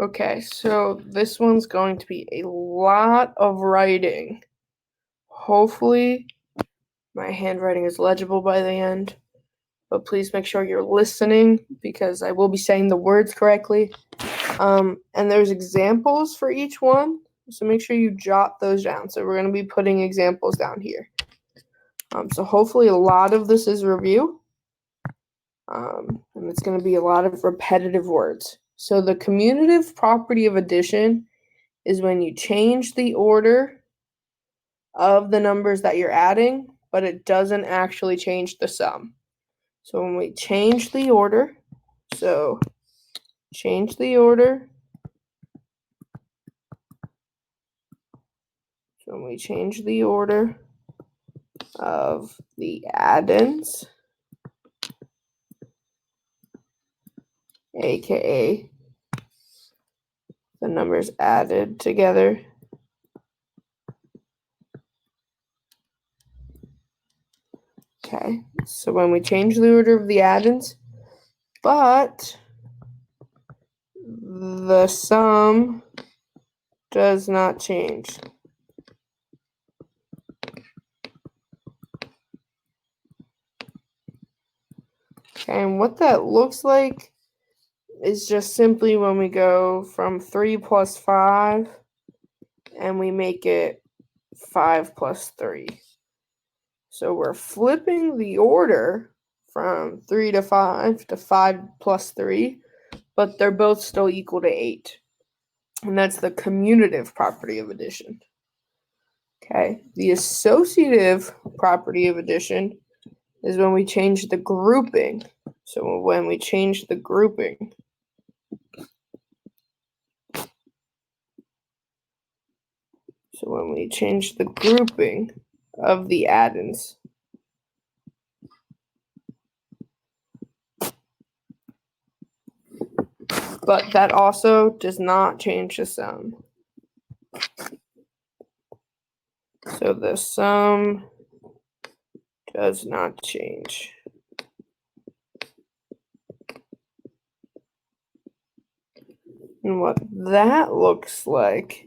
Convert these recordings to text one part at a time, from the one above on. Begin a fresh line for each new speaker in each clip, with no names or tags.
Okay, so this one's going to be a lot of writing. Hopefully, my handwriting is legible by the end, but please make sure you're listening because I will be saying the words correctly. And there's examples for each one, so make sure you jot those down. So we're going to be putting examples down here. So hopefully a lot of this is review, and it's going to be a lot of repetitive words. So the commutative property of addition is when you change the order of the numbers that you're adding, but it doesn't actually change the sum. So when we change the order, change the order. So when we change the order of the addends, aka the numbers added together, okay, so when we change the order of the addends, but the sum does not change. Okay, and what that looks like is just simply when we go from 3 plus 5 and we make it 5 plus 3. So we're flipping the order from 3 to 5 to 5 plus 3, but they're both still equal to 8. And that's the commutative property of addition. Okay, the associative property of addition is when we change the grouping. So when we change the grouping, of the addends, but that also does not change the sum. So the sum does not change. And what that looks like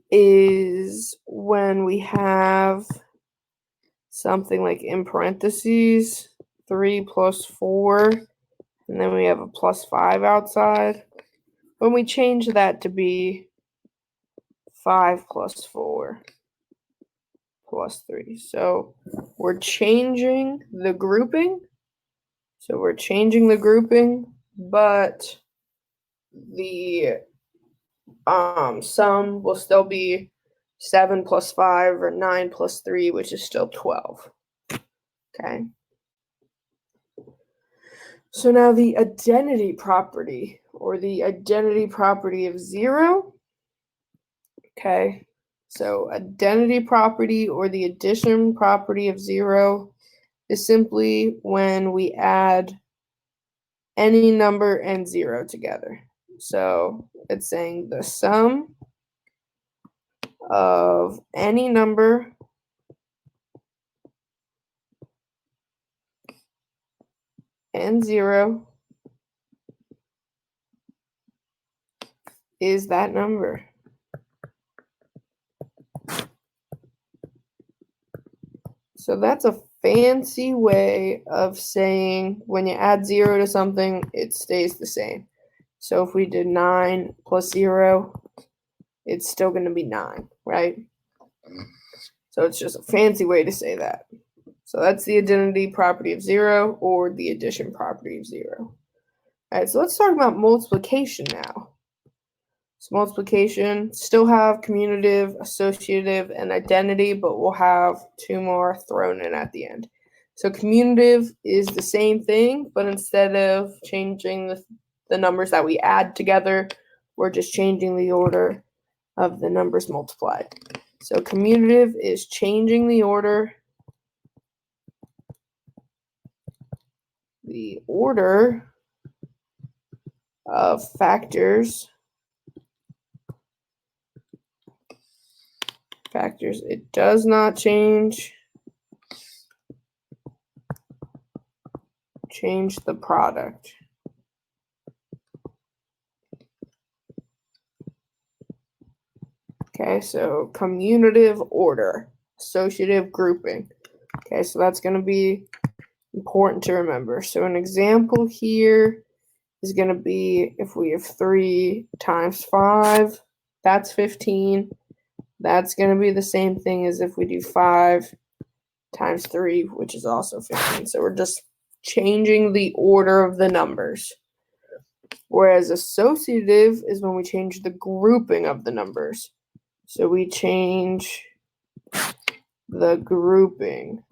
is when we have something like in parentheses 3 plus 4, and then we have a plus 5 outside. When we change that to be 5 plus 4 plus 3. So we're changing the grouping. But the sum will still be 7 plus 5 or 9 plus 3, which is still 12. Okay. So now the identity property, or the identity property of 0. Okay. So identity property or the addition property of 0 is simply when we add any number and 0 together. So it's saying the sum of any number and 0 is that number. So that's a fancy way of saying when you add 0 to something, it stays the same. So if we did 9 plus 0, it's still going to be 9, right? So it's just a fancy way to say that. So that's the identity property of 0 or the addition property of 0. All right, so let's talk about multiplication now. So multiplication, still have commutative, associative, and identity, but we'll have 2 more thrown in at the end. So commutative is the same thing, but instead of changing the numbers that we add together, we're just changing the order of the numbers multiplied. So commutative is changing the order of factors. It does not change the product. Okay, so commutative order, associative grouping. Okay, so that's going to be important to remember. So an example here is going to be if we have 3 times 5, that's 15. That's going to be the same thing as if we do 5 times 3, which is also 15. So we're just changing the order of the numbers. Whereas associative is when we change the grouping of the numbers. So we change the grouping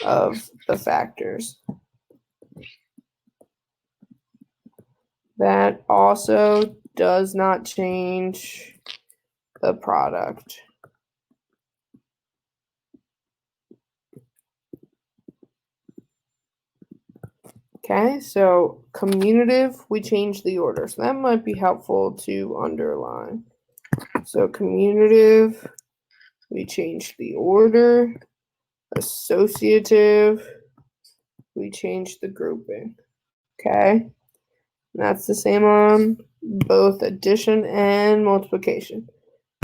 of the factors. That also does not change the product. Okay, so commutative, we change the order. So that might be helpful to underline. So commutative, we change the order. Associative, we change the grouping. Okay, and that's the same on both addition and multiplication.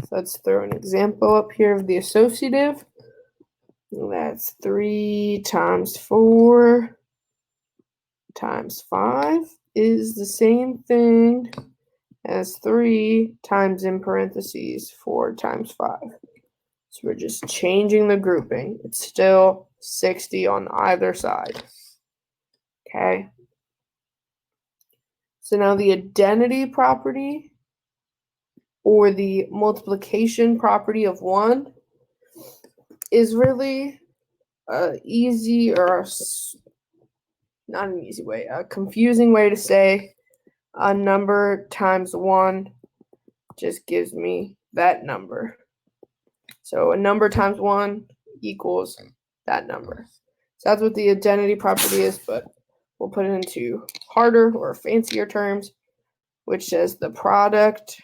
So let's throw an example up here of the associative. That's 3 times 4 times 5 is the same thing as 3 times in parentheses 4 times 5. So we're just changing the grouping. It's still 60 on either side. Okay. So now the identity property or the multiplication property of 1 is really easy, or not an easy way, a confusing way to say a number times 1 just gives me that number. So a number times 1 equals that number. So that's what the identity property is, but we'll put it into harder or fancier terms, which says the product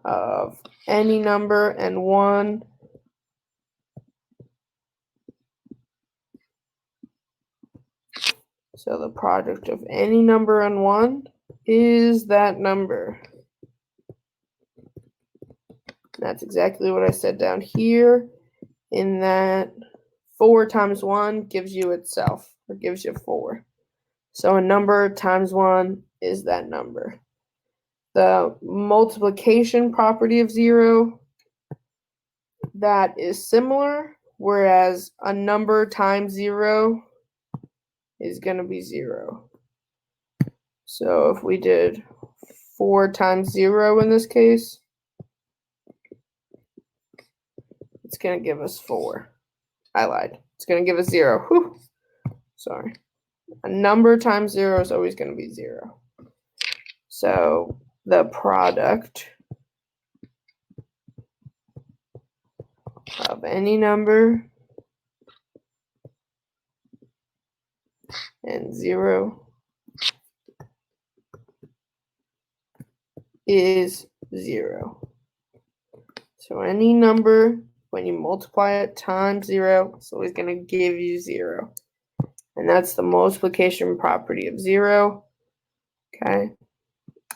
of any number and 1 so the product of any number and 1 is that number. That's exactly what I said down here, in that 4 times 1 gives you itself, or gives you 4. So a number times 1 is that number. The multiplication property of 0, that is similar, whereas a number times 0 is going to be 0. So if we did 4 times 0 in this case, it's going to give us 4. I lied. It's going to give us 0. Whew. Sorry. A number times 0 is always going to be 0. So the product of any number and 0 is 0. So any number, when you multiply it times 0, it's always going to give you 0. And that's the multiplication property of 0. Okay.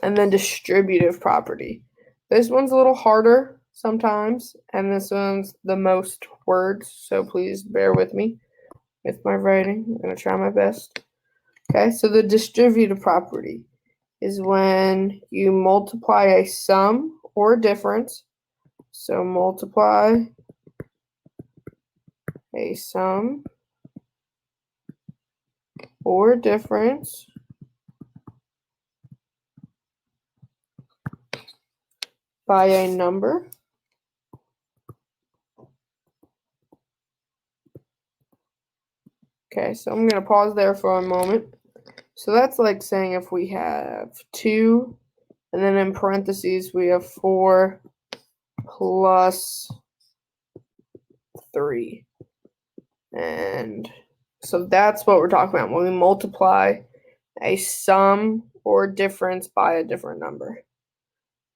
And then distributive property. This one's a little harder sometimes, and this one's the most words, so please bear with me with my writing. I'm going to try my best. Okay, so the distributive property is when you multiply a sum or a difference. So multiply a sum or difference by a number. Okay, so I'm going to pause there for a moment. So that's like saying if we have 2, and then in parentheses we have 4 plus 3. And so that's what we're talking about when we multiply a sum or difference by a different number.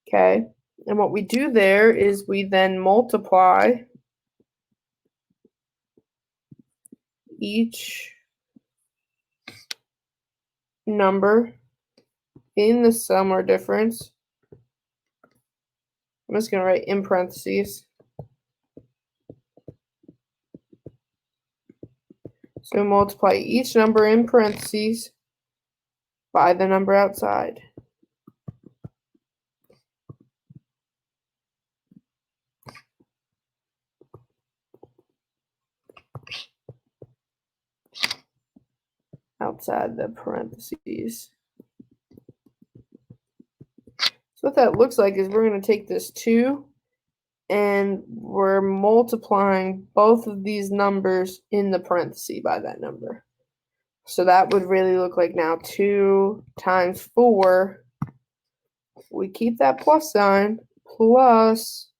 Okay, and what we do there is we then multiply each number in the sum or difference. I'm just going to write in parentheses. So multiply each number in parentheses by the number outside. Outside the parentheses. So what that looks like is we're going to take this 2 and we're multiplying both of these numbers in the parenthesis by that number. So that would really look like now 2 times 4. We keep that plus sign, plus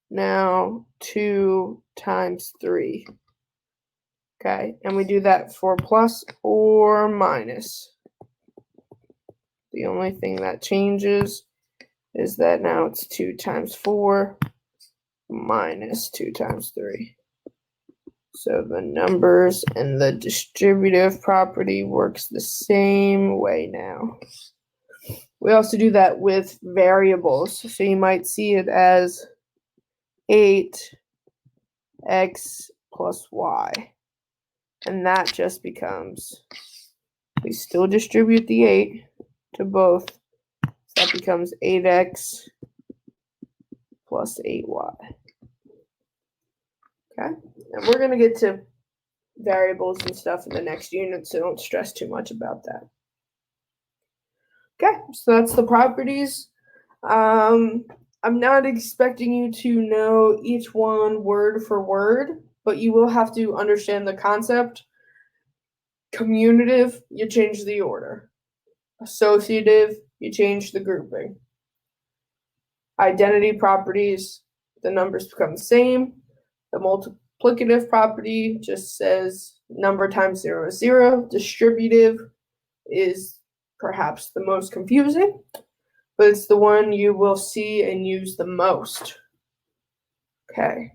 now 2 times 3. Okay, and we do that for plus or minus. The only thing that changes is that now it's 2 times 4 minus 2 times 3. So the numbers and the distributive property works the same way now. We also do that with variables. So you might see it as 8x plus y. And that just becomes, we still distribute the 8 to both. So that becomes 8x plus 8y. Okay, and we're going to get to variables and stuff in the next unit, so don't stress too much about that. Okay, so that's the properties. I'm not expecting you to know each one word for word, but you will have to understand the concept. Commutative, you change the order. Associative, you change the grouping. Identity properties, the numbers become the same. The multiplicative property just says number times 0 is 0. Distributive is perhaps the most confusing, but it's the one you will see and use the most. Okay.